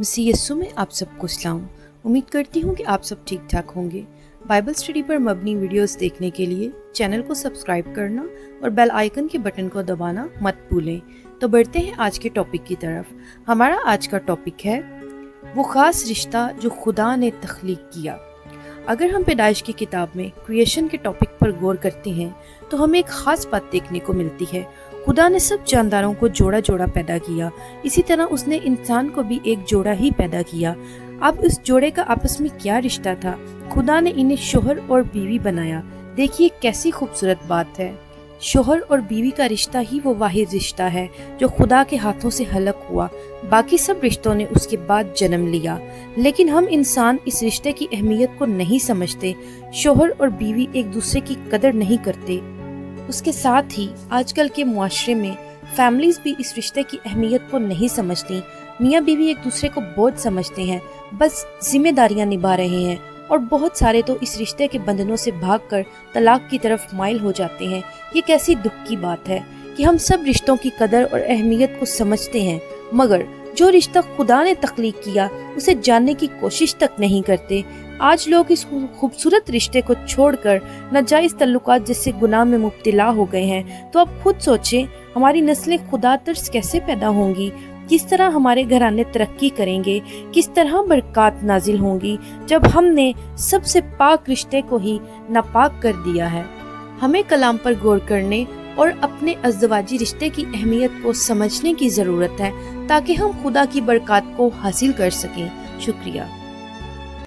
मसीह यस्सु में आप सबको सलाम। उम्मीद करती हूँ कि आप सब ठीक ठाक होंगे। बाइबल स्टडी पर मबनी वीडियोस देखने के लिए चैनल को सब्सक्राइब करना और बेल आइकन के बटन को दबाना मत भूलें। तो बढ़ते हैं आज के टॉपिक की तरफ। हमारा आज का टॉपिक है वो ख़ास रिश्ता जो खुदा ने तख्लीक किया। अगर हम पैदाइश की किताब में क्रिएशन के टॉपिक पर गौर करते हैं तो हमें एक ख़ास बात देखने को मिलती है। खुदा ने सब जानदारों को जोड़ा जोड़ा पैदा किया, इसी तरह उसने इंसान को भी एक जोड़ा ही पैदा किया। अब इस जोड़े का आपस में क्या रिश्ता था? खुदा ने इन्हें शोहर और बीवी बनाया। देखिए कैसी खूबसूरत बात है। शोहर और बीवी का रिश्ता ही वो वाहिद रिश्ता है जो खुदा के हाथों से हलक हुआ। बाकी सब रिश्तों ने उसके बाद जन्म लिया, लेकिन हम इंसान इस रिश्ते की अहमियत को नहीं समझते। शोहर और बीवी एक दूसरे की कदर नहीं करते। उसके साथ ही आजकल के मुआशरे में फैमिलीज भी इस रिश्ते की अहमियत को नहीं समझती। मियाँ बीवी एक दूसरे को बोझ समझते हैं, बस जिम्मेदारियां निभा रहे हैं, और बहुत सारे तो इस रिश्ते के बंधनों से भागकर तलाक की तरफ माइल हो जाते हैं। ये कैसी दुख की बात है कि हम सब रिश्तों की कदर और अहमियत को समझते हैं, मगर जो रिश्ता खुदा ने तख्लीक किया उसे जानने की कोशिश तक नहीं करते। आज लोग इस खूबसूरत रिश्ते को छोड़कर नाजायज तल्लुकात जैसे गुनाह में मुब्तला हो गए हैं। तो अब खुद सोचें, हमारी नस्लें खुदा तर्स कैसे पैदा होंगी? किस तरह हमारे घराने तरक्की करेंगे? किस तरह बरकत नाजिल होंगी जब हमने सबसे पाक रिश्ते को ही नापाक कर दिया है? हमें कलाम पर गौर करने और अपने अज़दवाजी रिश्ते की अहमियत को समझने की ज़रूरत है ताकि हम खुदा की बरकत को हासिल कर सकें। शुक्रिया।